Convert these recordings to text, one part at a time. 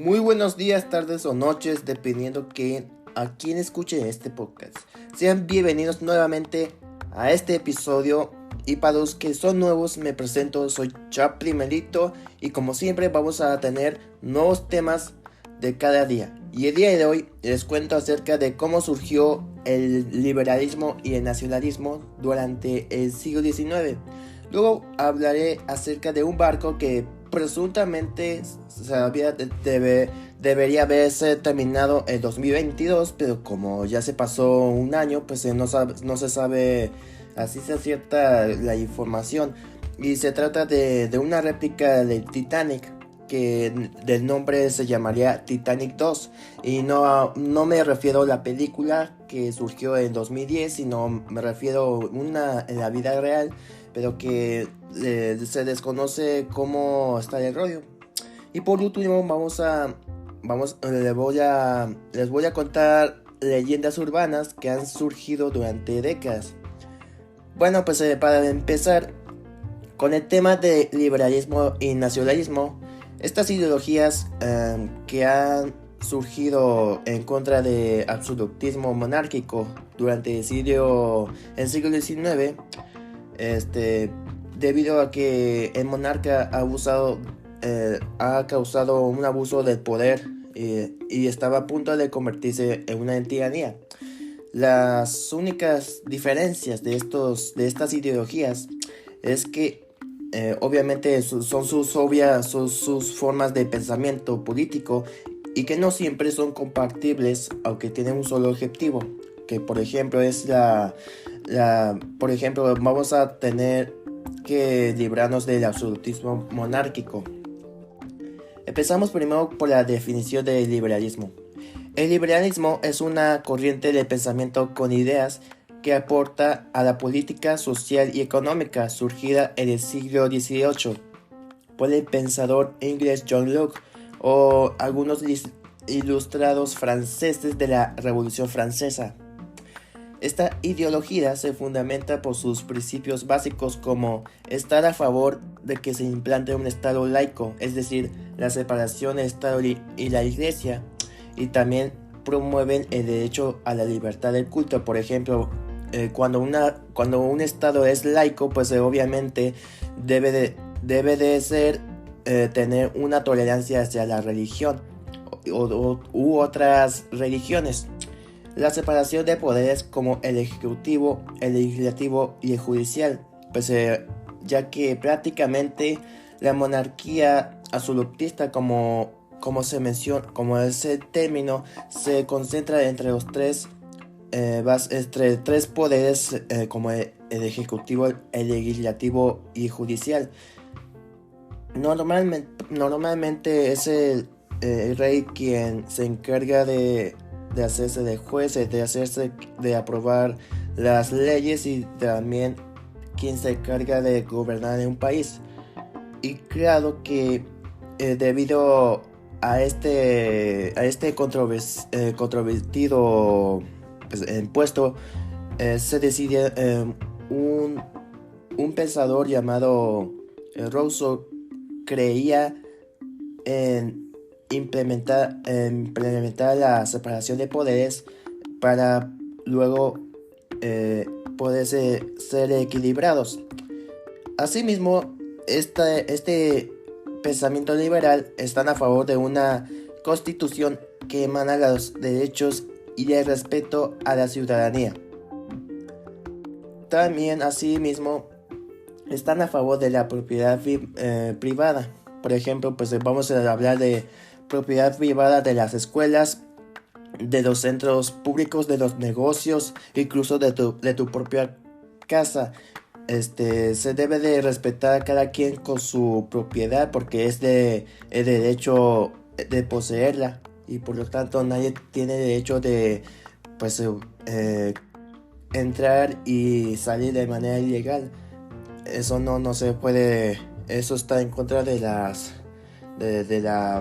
Muy buenos días, tardes o noches, dependiendo a quién escuche este podcast. Sean bienvenidos nuevamente a este episodio. Y para los que son nuevos, me presento, soy Chaplin Melito. Y como siempre vamos a tener nuevos temas de cada día. Y el día de hoy les cuento acerca de cómo surgió el liberalismo y el nacionalismo durante el siglo XIX. Luego hablaré acerca de un barco que presuntamente debería haberse terminado en 2022, pero como ya se pasó un año, pues no se sabe así se cierta la información. Y se trata de una réplica del Titanic, que del nombre se llamaría Titanic 2. Y no me refiero a la película que surgió en 2010, sino me refiero a una en la vida real, pero que se desconoce cómo está el rollo. Y por último les voy a contar leyendas urbanas que han surgido durante décadas. Bueno, pues para empezar con el tema de liberalismo y nacionalismo, estas ideologías que han surgido en contra de absolutismo monárquico durante el siglo XIX, debido a que el monarca ha causado un abuso del poder y estaba a punto de convertirse en una tiranía. Las únicas diferencias de estas ideologías es que obviamente son sus formas de pensamiento político, y que no siempre son compatibles, aunque tienen un solo objetivo, que por ejemplo es por ejemplo, vamos a tener que librarnos del absolutismo monárquico. Empezamos primero por la definición del liberalismo. El liberalismo es una corriente de pensamiento con ideas que aporta a la política social y económica surgida en el siglo XVIII por el pensador inglés John Locke o algunos ilustrados franceses de la Revolución Francesa. Esta ideología se fundamenta por sus principios básicos, como estar a favor de que se implante un Estado laico, es decir, la separación del Estado y la Iglesia, y también promueven el derecho a la libertad del culto. Por ejemplo, cuando un Estado es laico, pues obviamente debe de ser tener una tolerancia hacia la religión u otras religiones. La separación de poderes como el ejecutivo, el legislativo y el judicial, pues ya que prácticamente la monarquía absolutista, como se menciona, como ese término, se concentra entre tres poderes, como el ejecutivo, el legislativo y el judicial. Normalmente es el rey quien se encarga de hacerse de juez, de aprobar las leyes, y también quien se encarga de gobernar en un país. Y claro que debido a este controvertido impuesto, se decide un pensador llamado Rousseau creía en implementar la separación de poderes para luego poder ser equilibrados. Asimismo, este pensamiento liberal está a favor de una constitución que emana los derechos y el respeto a la ciudadanía. También, asimismo, están a favor de la propiedad privada. Por ejemplo, pues vamos a hablar de propiedad privada de las escuelas, de los centros públicos, de los negocios, incluso de tu propia casa. Se debe de respetar a cada quien con su propiedad, porque es el derecho de poseerla, y por lo tanto nadie tiene derecho de entrar y salir de manera ilegal. Eso no se puede, eso está en contra de la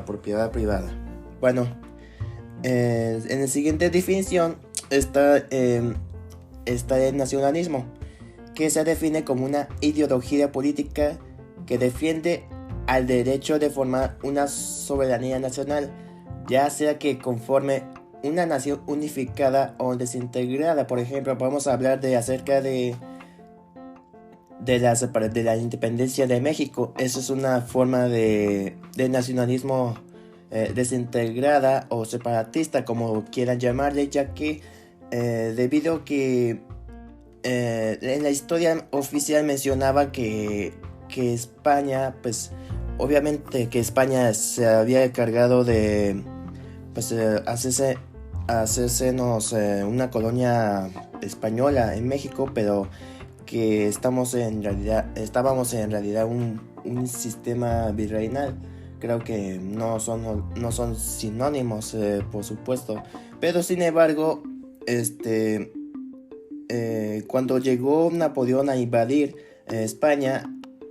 propiedad privada. Bueno, en la siguiente definición está el nacionalismo, que se define como una ideología política que defiende al derecho de formar una soberanía nacional ya sea que conforme una nación unificada o desintegrada. Por ejemplo, podemos hablar de acerca de la independencia de México. Eso es una forma de nacionalismo desintegrada o separatista, como quieran llamarle, ya que debido a que en la historia oficial mencionaba que España, pues obviamente que España se había encargado de pues hacérsenos una colonia española en México, pero que estábamos en realidad un sistema virreinal. Creo que no son sinónimos, por supuesto, pero sin embargo, cuando llegó Napoleón a invadir España,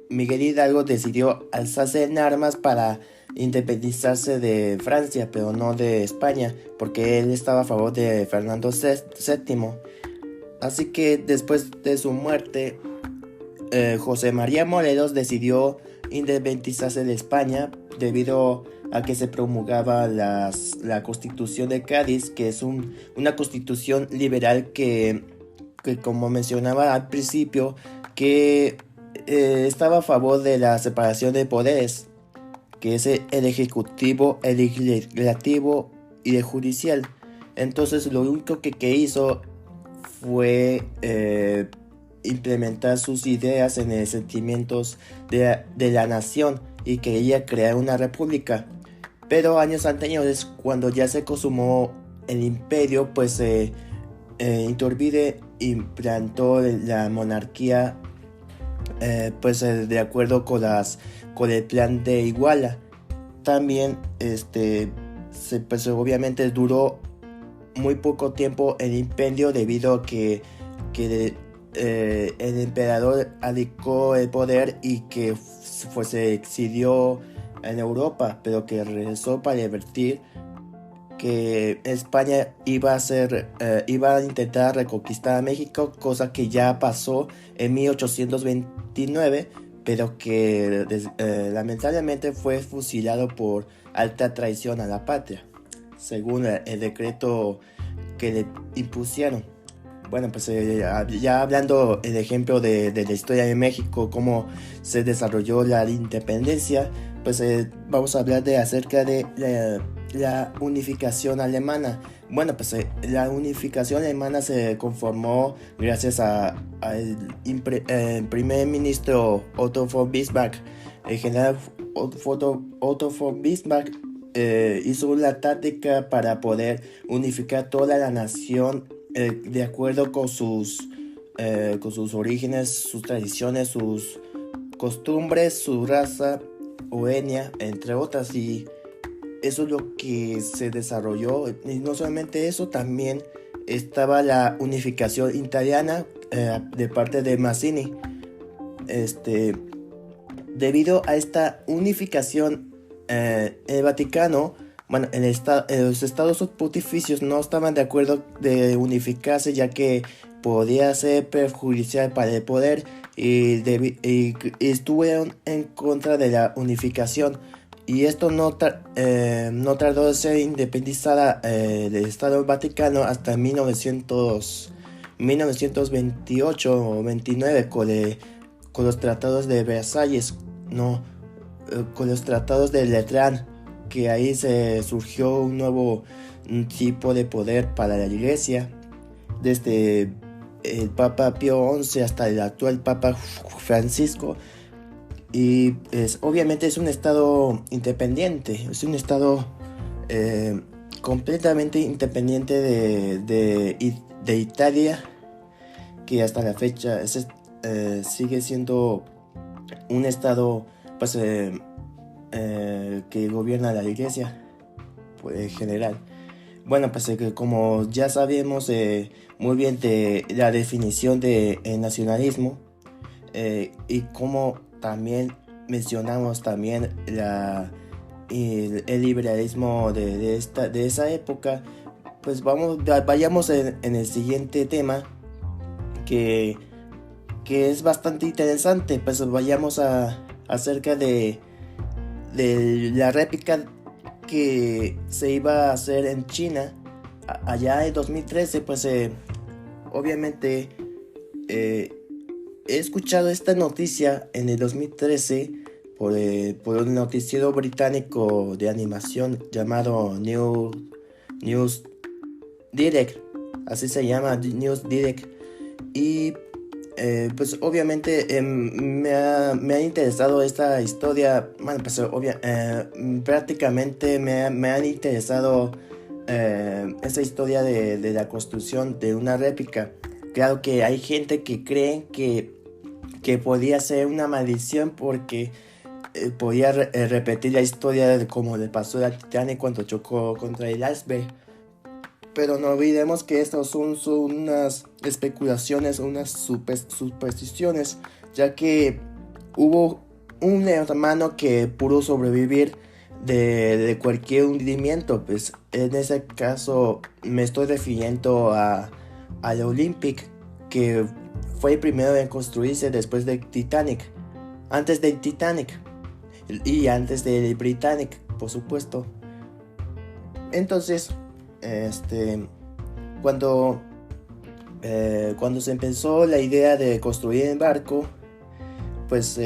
Miguel Hidalgo decidió alzarse en armas para independizarse de Francia, pero no de España, porque él estaba a favor de Fernando VII. Así que después de su muerte, José María Morelos decidió independizarse de España debido a que se promulgaba la Constitución de Cádiz, que es una constitución liberal que como mencionaba al principio, que estaba a favor de la separación de poderes, que es el ejecutivo, el legislativo y el judicial. Entonces lo único que hizo fue implementar sus ideas en los sentimientos de la nación y quería crear una república. Pero años anteriores, cuando ya se consumó el imperio, pues Iturbide implantó la monarquía de acuerdo con el plan de Iguala. También pues obviamente duró muy poco tiempo el imperio debido a que el emperador abdicó el poder y que se exilió en Europa, pero que regresó para advertir que España iba a intentar reconquistar a México, cosa que ya pasó en 1829, pero que lamentablemente fue fusilado por alta traición a la patria, según el decreto que le impusieron. Bueno, pues ya hablando el ejemplo de la historia de México, cómo se desarrolló la independencia, pues vamos a hablar acerca de la unificación alemana. Bueno, pues la unificación alemana se conformó gracias al primer ministro Otto von Bismarck. El general Otto von Bismarck hizo una táctica para poder unificar toda la nación de acuerdo con sus orígenes, sus tradiciones, sus costumbres, su raza o etnia, entre otras, y eso es lo que se desarrolló. Y no solamente eso, también estaba la unificación italiana de parte de Mazzini. Debido a esta unificación, el Vaticano, bueno, los estados pontificios no estaban de acuerdo de unificarse, ya que podía ser perjudicial para el poder, y estuvieron en contra de la unificación. Y esto no tardó de ser independizada del Estado Vaticano hasta 1928 o 29 con los tratados de Versalles, con los tratados de Letrán, que ahí se surgió un nuevo tipo de poder para la Iglesia, desde el Papa Pío XI hasta el actual Papa Francisco. Y obviamente es un estado independiente, es un estado completamente independiente de Italia, que hasta la fecha sigue siendo un estado pues, que gobierna la Iglesia pues, en general. Bueno, pues como ya sabemos muy bien de la definición de nacionalismo, y como también mencionamos también el liberalismo de esa época, pues vayamos en el siguiente tema que es bastante interesante. Pues vayamos acerca de la réplica que se iba a hacer en China allá en 2013, pues obviamente he escuchado esta noticia en el 2013 por un noticiero británico de animación llamado News Direct, así se llama, News Direct. Y pues obviamente me ha interesado esta historia. Bueno, pues prácticamente me han interesado esta historia de la construcción de una réplica. Claro que hay gente que cree que podía ser una maldición porque podía repetir la historia de como le pasó a Titanic cuando chocó contra el iceberg. Pero no olvidemos que estas son unas especulaciones, unas supersticiones, ya que hubo un hermano que pudo sobrevivir de cualquier hundimiento. Pues en ese caso me estoy refiriendo al Olympic, que fue el primero en construirse después del Titanic, antes del Titanic y antes del Britannic, por supuesto. Entonces, cuando se empezó la idea de construir el barco, pues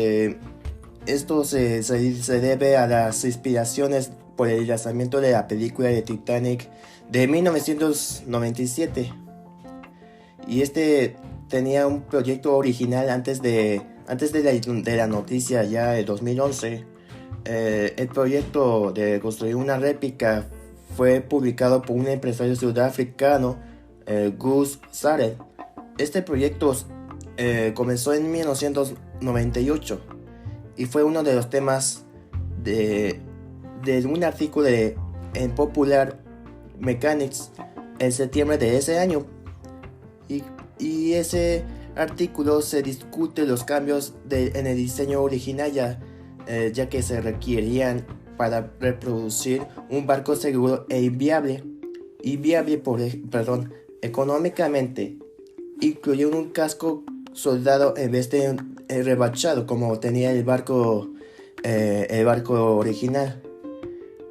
esto se debe a las inspiraciones por el lanzamiento de la película de Titanic de 1997. Y tenía un proyecto original antes de la noticia ya de 2011. El proyecto de construir una réplica fue publicado por un empresario sudafricano, Gus Sarel. Este proyecto comenzó en 1998 y fue uno de los temas de un artículo en Popular Mechanics en septiembre de ese año. Y ese artículo se discute los cambios en el diseño original ya que se requerían para reproducir un barco seguro e viable económicamente, incluyendo un casco soldado en vez de rebachado como tenía el barco original.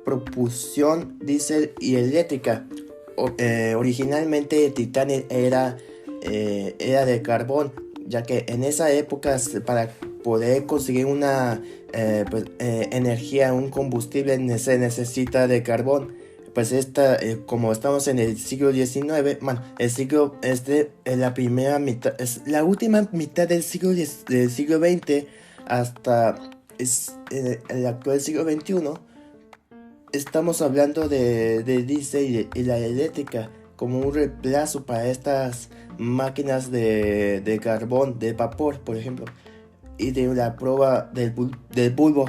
Propulsión diésel y eléctrica. Originalmente el Titanic era de carbón, ya que en esa época para poder conseguir una energía, un combustible se necesita de carbón. Pues como estamos en el siglo XIX, el siglo la primera mitad, es la última mitad del siglo XX hasta el actual siglo XXI. Estamos hablando de diésel y la eléctrica como un reemplazo para estas máquinas de carbón, de vapor, por ejemplo, y de la prueba del bulbo.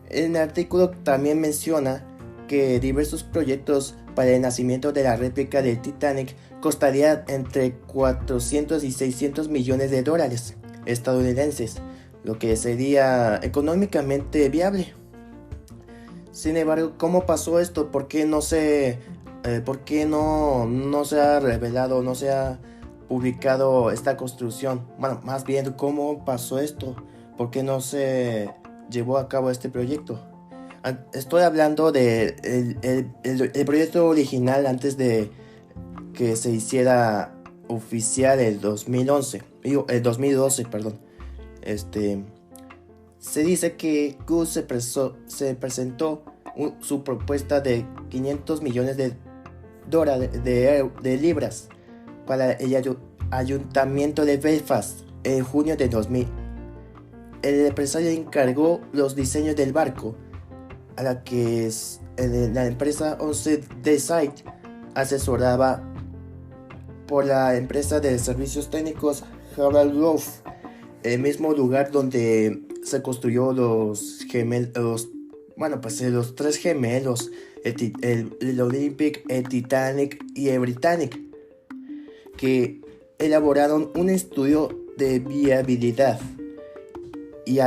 El artículo también menciona que diversos proyectos para el nacimiento de la réplica del Titanic costarían entre 400 y 600 millones de dólares estadounidenses, lo que sería económicamente viable. Sin embargo, ¿cómo pasó esto? ¿Por qué no se ha revelado, no se ha publicado esta construcción? Bueno, más bien, ¿cómo pasó esto? ¿Por qué no se llevó a cabo este proyecto? Estoy hablando de el proyecto original antes de que se hiciera oficial el 2012, perdón. Se dice que Gus se presentó su propuesta de 500 millones de dólares de libras para el ayuntamiento de Belfast en junio de 2000. El empresario encargó los diseños del barco a la que la empresa Onset Design, asesorada por la empresa de servicios técnicos Harold Grove, el mismo lugar donde se construyó los tres gemelos, el Olympic, el Titanic y el Britannic, que elaboraron un estudio de viabilidad. Y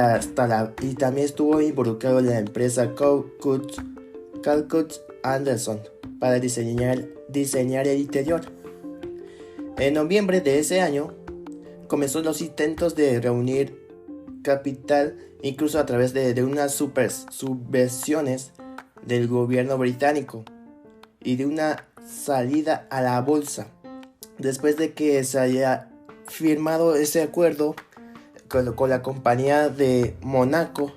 también estuvo involucrado la empresa Calcutt Anderson para diseñar el interior. En noviembre de ese año comenzó los intentos de reunir capital, incluso a través de unas subversiones del gobierno británico y de una salida a la bolsa. Después de que se haya firmado ese acuerdo con la compañía de Mónaco,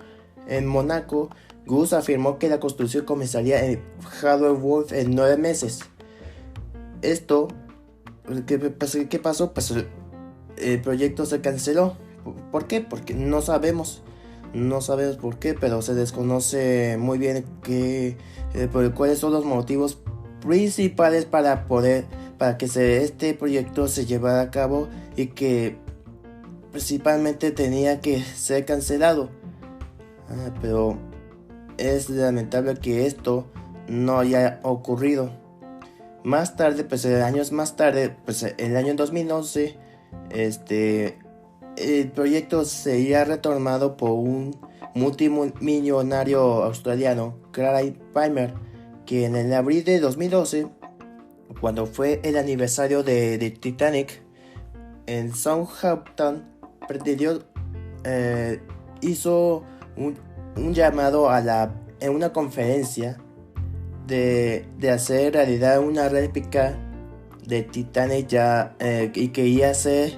en Mónaco, Gus afirmó que la construcción comenzaría en Hardware Wolf en 9 meses. Esto, ¿qué pasó? Pues el proyecto se canceló. ¿Por qué? Porque no sabemos por qué, pero se desconoce muy bien cuáles son los motivos principales para que este proyecto se llevara a cabo y que principalmente tenía que ser cancelado. Pero es lamentable que esto no haya ocurrido. Más tarde, años más tarde, en el año 2011, el proyecto sería retomado por un multimillonario australiano, Craig Palmer, que en el abril de 2012, cuando fue el aniversario de Titanic, en Southampton, hizo un llamado en una conferencia de hacer realidad una réplica de Titanic y que iba a ser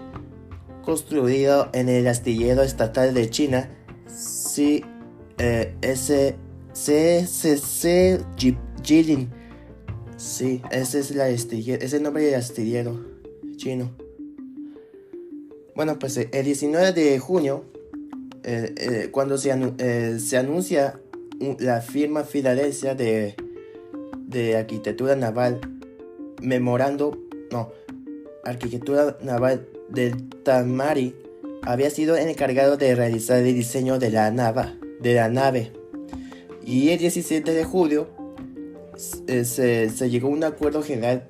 construido en el astillero estatal de China, CCC Jilin. Sí, ese es el nombre del astillero chino. Bueno, el 19 de junio, cuando se anuncia la firma Filadelfia de Arquitectura Naval, Arquitectura Naval del Tamari había sido encargado de realizar el diseño de la nave. Y el 17 de julio se llegó a un acuerdo general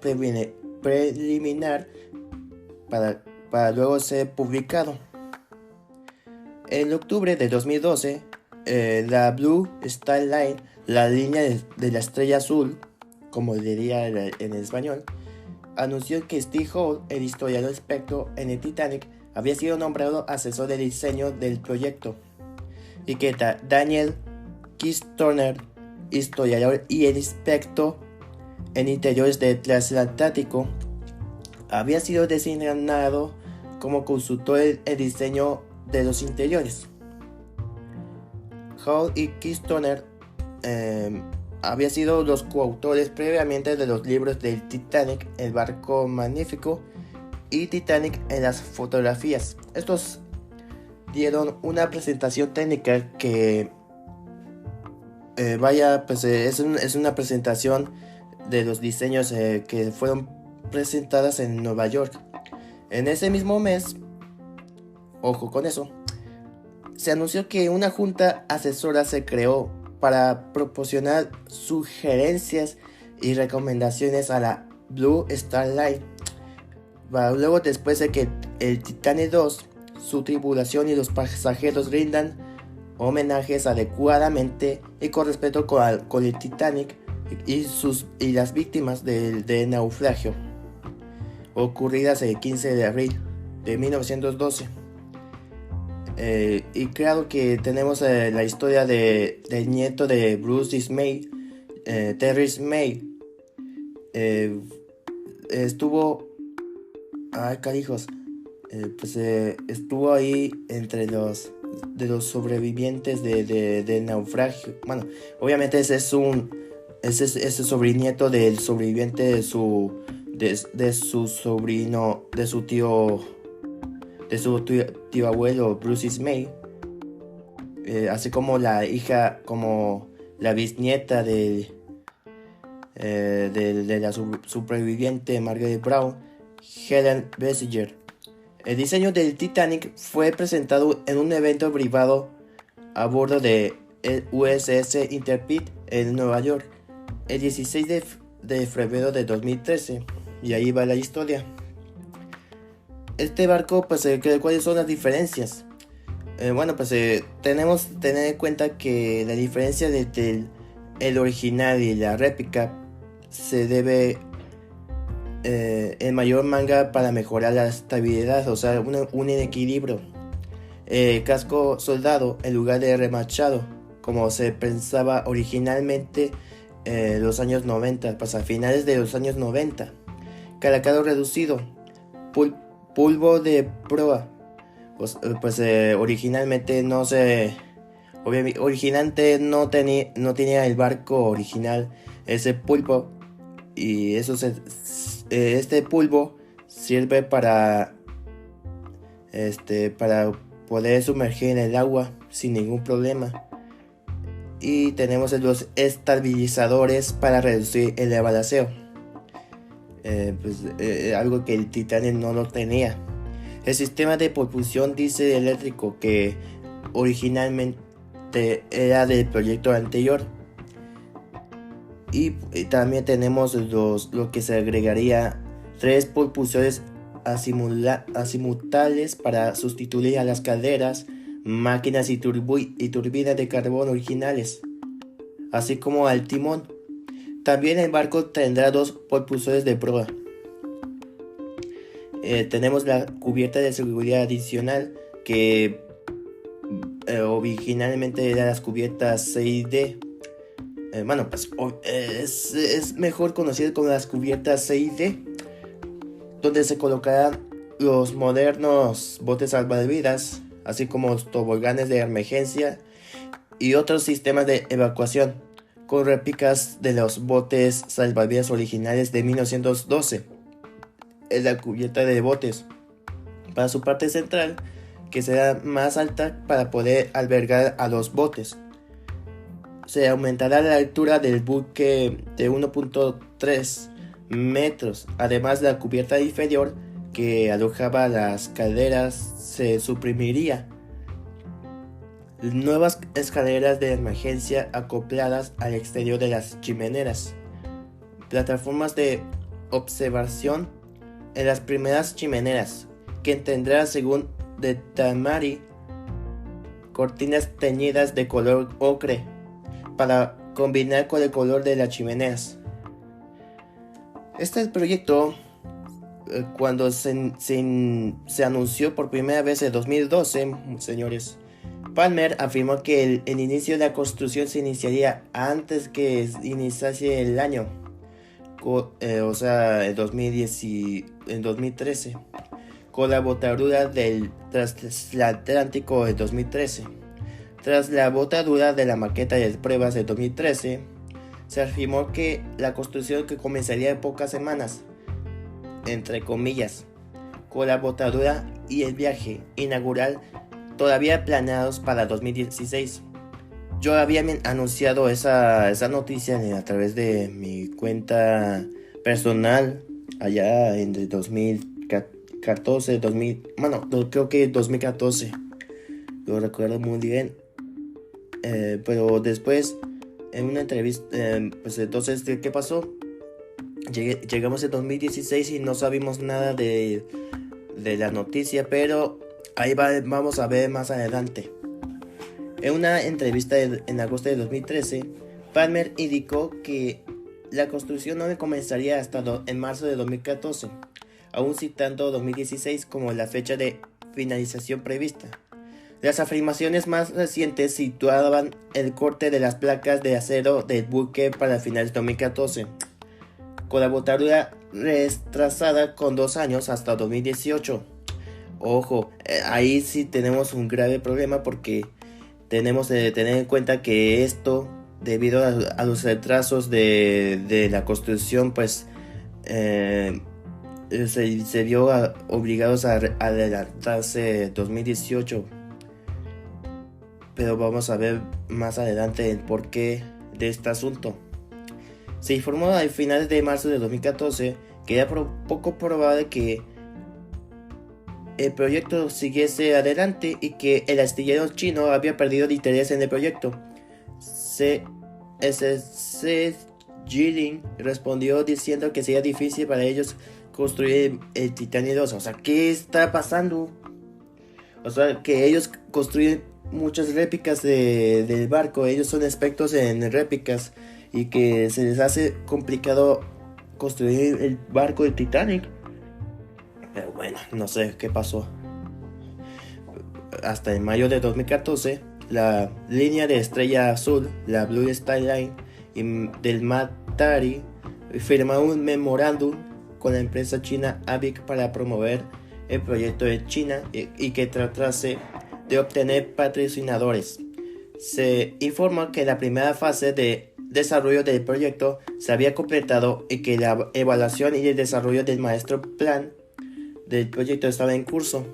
preliminar para luego ser publicado. En octubre de 2012, la Blue Star Line, la línea de la estrella azul, como diría en español, anunció que Steve Hall, el historiador experto en el Titanic, había sido nombrado asesor de diseño del proyecto, y que Daniel Kistoner, historiador y experto en interiores del transatlántico, había sido designado como consultor en diseño de los interiores. Hall y Kistoner habían sido los coautores previamente de los libros del Titanic, El barco magnífico, y Titanic en las fotografías. Estos dieron una presentación técnica que es una presentación de los diseños que fueron presentadas en Nueva York. En ese mismo mes, ojo con eso, se anunció que una junta asesora se creó para proporcionar sugerencias y recomendaciones a la Blue Star Line. Luego, después de que el Titanic 2, su tripulación y los pasajeros rindan homenajes adecuadamente y con respeto con el Titanic y las víctimas del naufragio ocurridas el 15 de abril de 1912. Y claro que tenemos la historia del nieto de Bruce Ismay, Terry Ismay. Estuvo estuvo ahí entre los sobrevivientes de naufragio. Bueno, obviamente ese es sobrenieto del sobreviviente de su sobrino, de su tío abuelo Bruce Ismay, así como la hija, como la bisnieta de la superviviente Margaret Brown, Helen Bessinger. El diseño del Titanic fue presentado en un evento privado a bordo de USS Intrepid en Nueva York el 16 de febrero de 2013, y ahí va la historia. Este barco, ¿cuáles son las diferencias? Tenemos que tener en cuenta que la diferencia entre el original y la réplica se debe en mayor manga para mejorar la estabilidad, o sea, un equilibrio. Casco soldado en lugar de remachado, como se pensaba originalmente en los años 90, pues a finales de los años 90. Calacado reducido, polvo de proa, originalmente no tenía el barco original ese pulpo, y este polvo sirve para poder sumergir en el agua sin ningún problema. Y tenemos los estabilizadores para reducir el balanceo, algo que el Titanic no lo tenía. El sistema de propulsión diésel eléctrico, que originalmente era del proyecto anterior. Y también tenemos lo que se agregaría 3 propulsores azimutales para sustituir a las calderas, máquinas y turbinas de carbón originales, así como al timón. También el barco tendrá 2 propulsores de proa. Tenemos la cubierta de seguridad adicional, que originalmente eran las cubiertas 6D. Es mejor conocido como las cubiertas 6D, donde se colocarán los modernos botes salvavidas, así como los toboganes de emergencia y otros sistemas de evacuación, con réplicas de los botes salvavidas originales de 1912 en la cubierta de botes, para su parte central, que será más alta para poder albergar a los botes. Se aumentará la altura del buque de 1.3 metros. Además, la cubierta inferior que alojaba las calderas se suprimiría. Nuevas escaleras de emergencia acopladas al exterior de las chimeneras. Plataformas de observación en las primeras chimeneras, que tendrá, según de Tamari, cortinas teñidas de color ocre para combinar con el color de las chimeneas. Este proyecto, cuando se anunció por primera vez en 2012, señores, Palmer afirmó que el inicio de la construcción se iniciaría antes que iniciase el año, en 2013, con la botadura del transatlántico en 2013. Tras la botadura de la maqueta de pruebas de 2013, se afirmó que la construcción que comenzaría en pocas semanas, entre comillas, con la botadura y el viaje inaugural todavía planeados para 2016. Yo había anunciado esa noticia a través de mi cuenta personal allá en 2014, creo que 2014, lo recuerdo muy bien. Pero después, en una entrevista, entonces, ¿qué pasó? Llegamos en 2016 y no sabíamos nada de la noticia, pero ahí vamos a ver más adelante. En una entrevista en agosto de 2013, Palmer indicó que la construcción no comenzaría hasta en marzo de 2014, aún citando 2016 como la fecha de finalización prevista. Las afirmaciones más recientes situaban el corte de las placas de acero del buque para finales de 2014, con la botadura retrasada con 2 años hasta 2018. Ojo, ahí sí tenemos un grave problema, porque tenemos que tener en cuenta que esto, debido a los retrasos de la construcción, pues se vio obligados a adelantarse 2018. Pero vamos a ver más adelante el porqué de este asunto. Se informó a finales de marzo de 2014 que era poco probable que el proyecto siguiese adelante y que el astillero chino había perdido el interés en el proyecto. CSC Jilin respondió diciendo que sería difícil para ellos construir el Titanic 2. O sea, ¿qué está pasando? O sea, que ellos construyen muchas réplicas del barco. Ellos son expertos en réplicas, y que se les hace complicado construir el barco de Titanic. Pero bueno, no sé qué pasó. Hasta en mayo de 2014, la línea de estrella azul, la Blue Star Line, y del Matari firmaron un memorándum con la empresa china AVIC para promover el proyecto de China y que tratase de obtener patrocinadores. Se informa que la primera fase de desarrollo del proyecto se había completado y que la evaluación y el desarrollo del master plan del proyecto estaba en curso.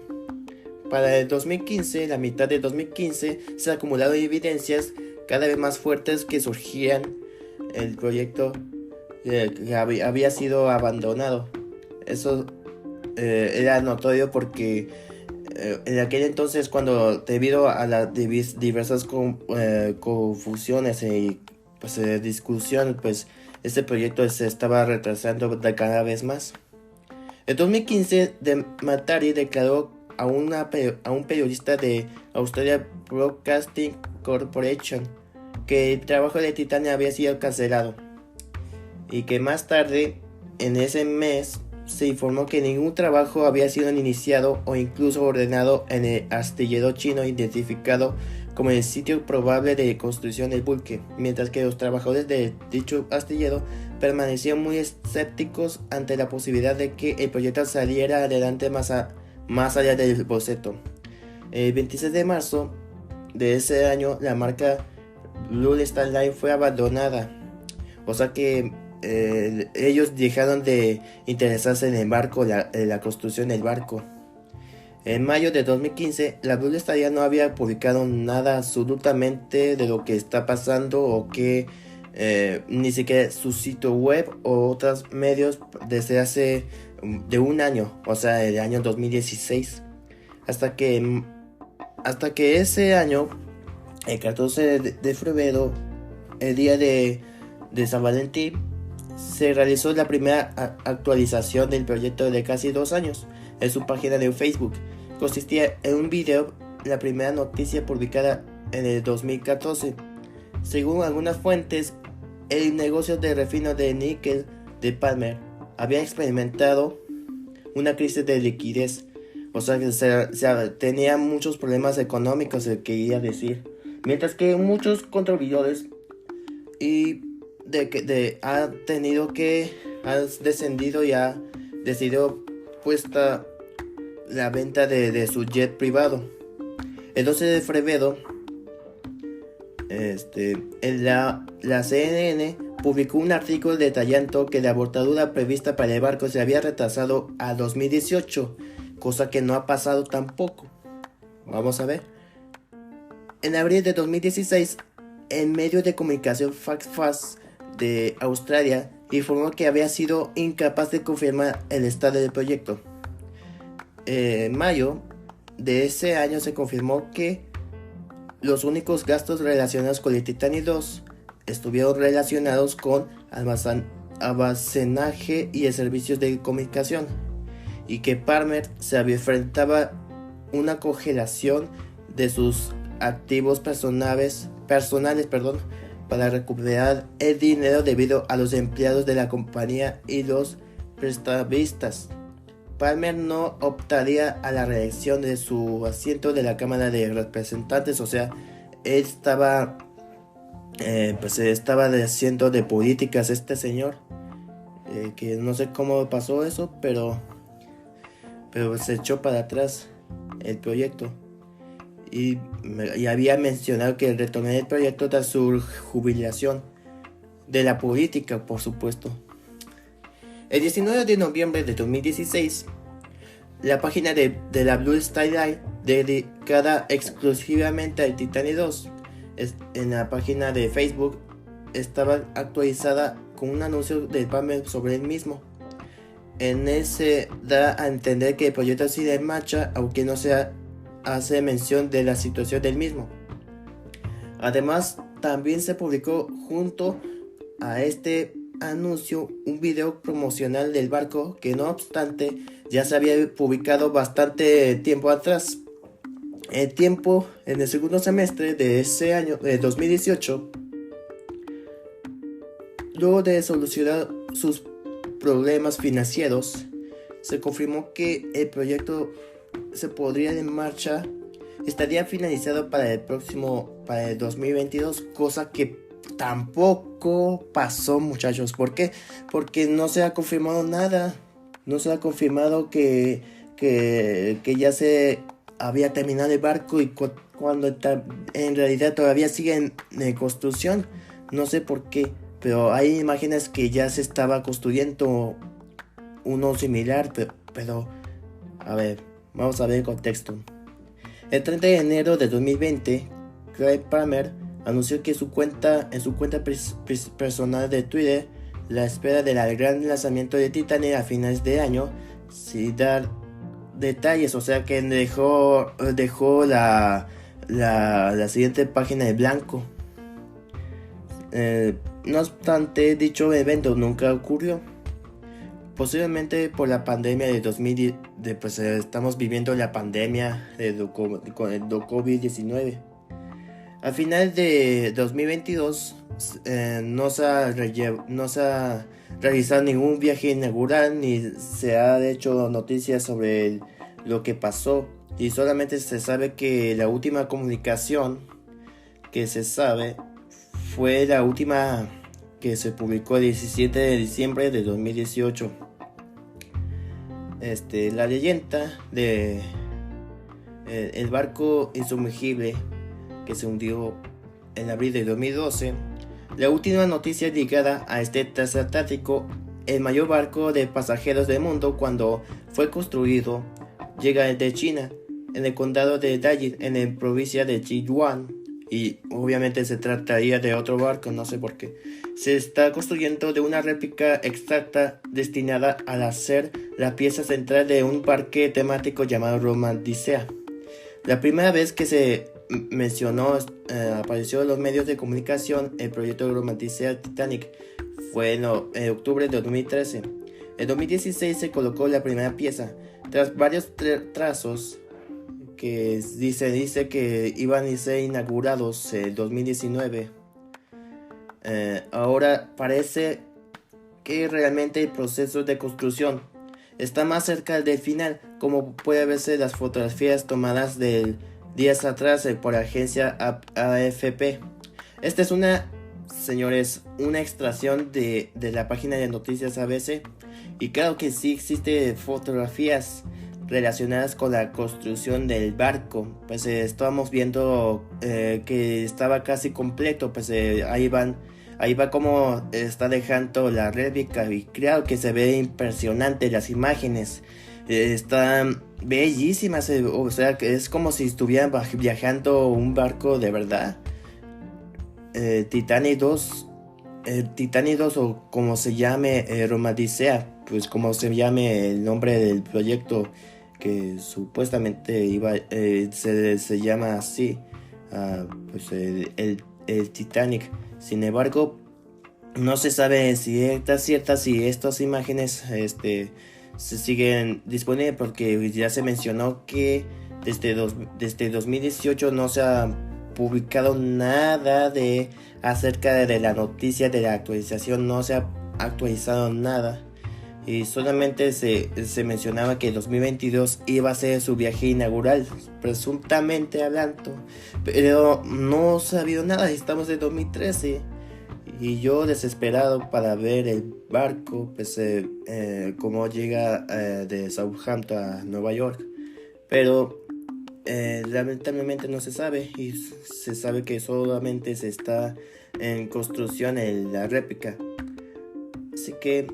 Para el 2015, la mitad de 2015, se acumularon evidencias cada vez más fuertes que surgían el proyecto que había sido abandonado. Eso era notorio porque en aquel entonces, cuando debido a las diversas confusiones y discusiones, pues este proyecto se estaba retrasando cada vez más. En 2015, Matari declaró a un periodista de Australia Broadcasting Corporation que el trabajo de Titania había sido cancelado, y que más tarde en ese mes se informó que ningún trabajo había sido iniciado o incluso ordenado en el astillero chino identificado como el sitio probable de construcción del buque, mientras que los trabajadores de dicho astillero permanecían muy escépticos ante la posibilidad de que el proyecto saliera adelante más allá del boceto. El 26 de marzo de ese año, la marca Blue Star Line fue abandonada, o sea que ellos dejaron de interesarse en el barco, la construcción del barco. En mayo de 2015, la Blue Star ya no había publicado nada absolutamente de lo que está pasando, o que ni siquiera su sitio web o otros medios desde hace de un año, o sea, el año 2016, hasta que ese año, el 14 de febrero, el día de San Valentín, se realizó la primera actualización del proyecto de casi 2 años en su página de Facebook. Consistía en un video, la primera noticia publicada en el 2014. Según algunas fuentes, el negocio de refino de níquel de Palmer había experimentado una crisis de liquidez, o sea que tenía muchos problemas económicos, se quería decir, mientras que muchos contribuidores ha descendido y ha decidido puesta la venta de su jet privado. El 12 de febrero, la CNN publicó un artículo detallando que la bordadura prevista para el barco se había retrasado a 2018, cosa que no ha pasado tampoco. Vamos a ver. En abril de 2016, el medio de comunicación Fast de Australia informó que había sido incapaz de confirmar el estado del proyecto. En mayo de ese año se confirmó que los únicos gastos relacionados con el Titanic 2 estuvieron relacionados con almacenaje y servicios de comunicación, y que Palmer se enfrentaba una congelación de sus activos personales, para recuperar el dinero debido a los empleados de la compañía y los prestamistas. Palmer no optaría a la reelección de su asiento de la Cámara de Representantes, o sea, él estaba haciendo de políticas este señor, que no sé cómo pasó eso, pero se echó para atrás el proyecto, y había mencionado que retornaría el proyecto tras su jubilación de la política, por supuesto. El 19 de noviembre de 2016, la página de la Blue Star Line, dedicada exclusivamente al Titanic 2, en la página de Facebook, estaba actualizada con un anuncio de Palmer sobre el mismo. En ese da a entender que el proyecto sigue en marcha, aunque no se hace mención de la situación del mismo. Además, también se publicó junto a este anuncio un video promocional del barco, que no obstante ya se había publicado bastante tiempo atrás. En el segundo semestre de ese año, 2018, luego de solucionar sus problemas financieros, se confirmó que el proyecto se pondría en marcha estaría finalizado para el 2022, cosa que tampoco pasó, muchachos. ¿Por qué? Porque no se ha confirmado nada. No se ha confirmado que ya se había terminado el barco y cuando en realidad todavía sigue en construcción. No sé por qué, pero hay imágenes que ya se estaba construyendo uno similar, pero a ver, vamos a ver el contexto. El 30 de enero de 2020, Craig Palmer anunció que en su cuenta personal de Twitter la espera del gran lanzamiento de Titanic a finales de año, sin dar detalles, o sea que dejó la siguiente página en blanco. No obstante, dicho evento nunca ocurrió. Posiblemente por la pandemia de 2010, pues estamos viviendo la pandemia con el COVID-19. Al final de 2022 no se ha realizado ningún viaje inaugural ni se ha hecho noticias sobre lo que pasó, y solamente se sabe que la última comunicación que se sabe fue la última que se publicó el 17 de diciembre de 2018. La leyenda de el barco insumergible que se hundió en abril de 2012. La última noticia ligada a este transatlántico, el mayor barco de pasajeros del mundo cuando fue construido, llega de China, en el condado de Dajing, en la provincia de Sichuan, y obviamente se trataría de otro barco, no sé por qué. Se está construyendo de una réplica exacta destinada a ser la pieza central de un parque temático llamado Romanticea. La primera vez que se mencionó, apareció en los medios de comunicación el proyecto Romanticea Titanic fue en octubre de 2013. En 2016 se colocó la primera pieza. Tras varios trazos que dice que iban a ser inaugurados en 2019, ahora parece que realmente el proceso de construcción está más cerca del final, como puede verse las fotografías tomadas días atrás por la agencia AFP. Esta es señores, una extracción de la página de noticias ABC, y claro que sí existen fotografías relacionadas con la construcción del barco. Pues estábamos viendo que estaba casi completo, pues ahí va como está dejando la réplica, y claro que se ve impresionante las imágenes. Están bellísimas, o sea que es como si estuvieran viajando un barco de verdad. Titanic 2 o como se llame, Romanticea, pues como se llame el nombre del proyecto que supuestamente se llama así, pues el Titanic. Sin embargo, no se sabe si está cierta, si estas imágenes se siguen disponibles, porque ya se mencionó que desde 2018 no se ha publicado nada acerca de la noticia de la actualización. No se ha actualizado nada, y solamente se mencionaba que 2022 iba a ser su viaje inaugural, presuntamente hablando, pero no se ha habido nada. Estamos en 2013 y yo desesperado para ver el barco, pues cómo llega de Southampton a Nueva York, pero lamentablemente no se sabe, y se sabe que solamente se está en construcción en la réplica. Así que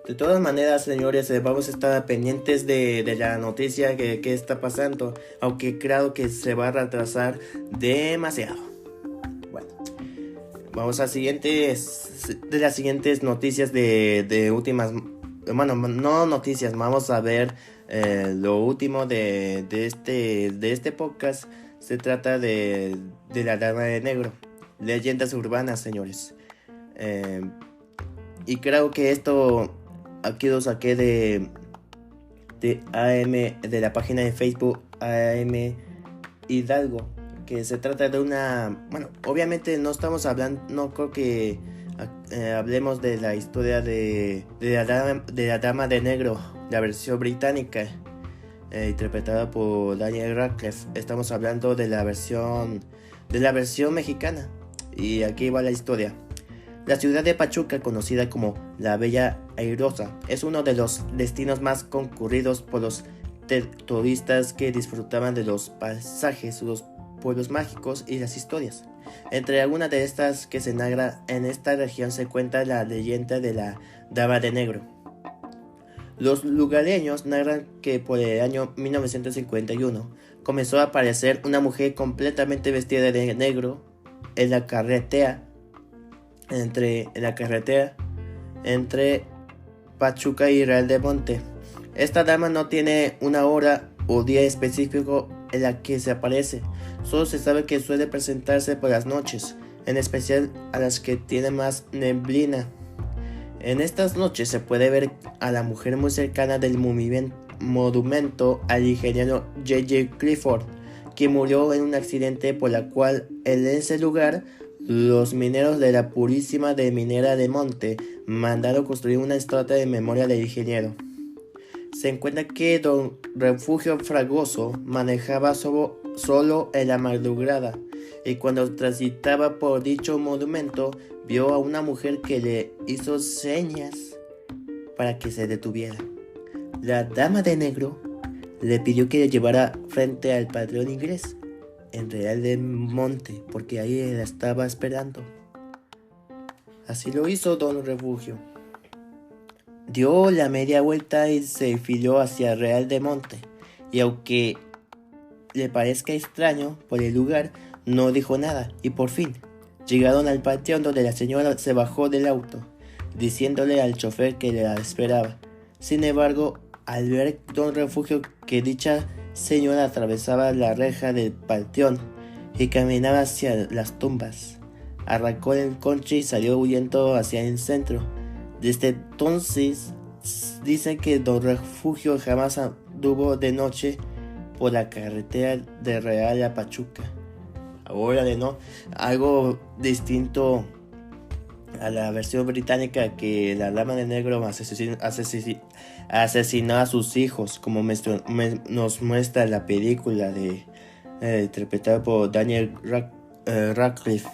de todas maneras, señores, vamos a estar pendientes de la noticia que está pasando, aunque creo que se va a retrasar demasiado. Bueno, vamos a las siguientes noticias de últimas. Bueno, no noticias, vamos a ver lo último de este podcast. Se trata de la Dama de Negro, leyendas urbanas, señores. Y creo que esto aquí lo saqué de AM, de la página de Facebook AM Hidalgo, que se trata de bueno, obviamente no estamos hablando, no creo que hablemos de la historia de la Dama de Negro, la versión británica. interpretada por Daniel Radcliffe. Estamos hablando de la versión mexicana. Y aquí va la historia. La ciudad de Pachuca, conocida como la Bella Airosa, es uno de los destinos más concurridos por los turistas que disfrutaban de los paisajes, los pueblos mágicos y las historias. Entre algunas de estas que se narra en esta región se cuenta la leyenda de la Dama de Negro. Los lugareños narran que por el año 1951 comenzó a aparecer una mujer completamente vestida de negro en la carretera entre Pachuca y Real de Monte. Esta dama no tiene una hora o día específico en la que se aparece. Solo se sabe que suele presentarse por las noches, en especial a las que tiene más neblina. En estas noches se puede ver a la mujer muy cercana del monumento al ingeniero J.J. Clifford, que murió en un accidente por la cual en ese lugar los mineros de la Purísima de Minera de Monte mandaron construir una estatua de memoria del ingeniero. Se encuentra que don Refugio Fragoso manejaba solo en la madrugada y cuando transitaba por dicho monumento vio a una mujer que le hizo señas para que se detuviera. La Dama de Negro le pidió que le llevara frente al Panteón Inglés en Real de Monte porque ahí la estaba esperando. Así lo hizo don Refugio. Dio la media vuelta y se enfiló hacia Real de Monte, y aunque le parezca extraño por el lugar, no dijo nada, y por fin llegaron al panteón donde la señora se bajó del auto, diciéndole al chofer que la esperaba. Sin embargo, al ver don Refugio que dicha señora atravesaba la reja del panteón y caminaba hacia las tumbas, arrancó el coche y salió huyendo hacia el centro. Desde entonces dicen que don Refugio jamás anduvo de noche por la carretera de Real a Pachuca. Ahora no, algo distinto a la versión británica, que la Dama de Negro asesinó a sus hijos, como nos muestra la película interpretada por Daniel Radcliffe.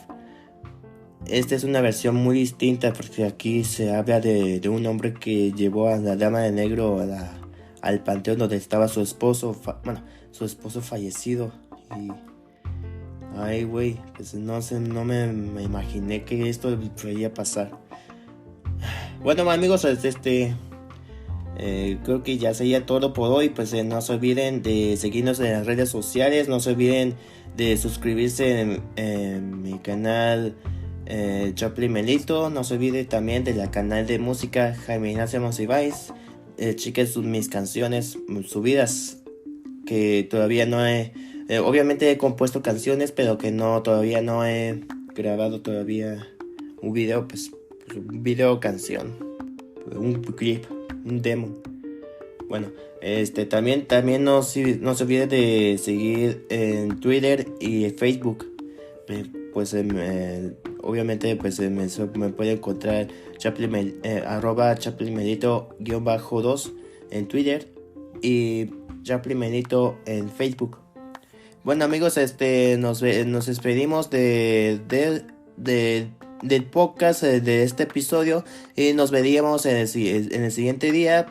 Esta es una versión muy distinta porque aquí se habla de un hombre que llevó a la Dama de Negro al panteón donde estaba su esposo fallecido. Y ay, güey, pues no me imaginé que esto podría pasar. Bueno, amigos, creo que ya sería todo por hoy. Pues no se olviden de seguirnos en las redes sociales, no se olviden de suscribirse en mi canal Chaplin Melito, no se olvide también de la canal de música Jaime Ignacio Monsiváis. Chequen mis canciones subidas, que todavía no he obviamente he compuesto canciones, pero que todavía no he grabado todavía un video, pues un video canción, un clip, un demo. Bueno, también no se olvide de seguir en Twitter y Facebook. Obviamente pues me puede encontrar @chaplinmelito_2 en Twitter y chaplinmelito en Facebook. Bueno, amigos, nos despedimos del podcast de este episodio, y nos veríamos en el siguiente día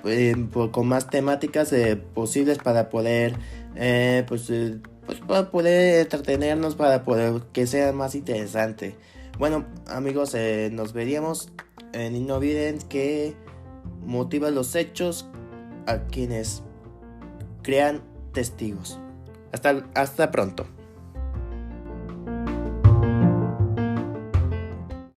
con más temáticas posibles para poder para poder entretenernos, para poder que sea más interesante. Bueno, amigos, nos veríamos, y no olviden que motiva los hechos a quienes crean testigos. Hasta pronto.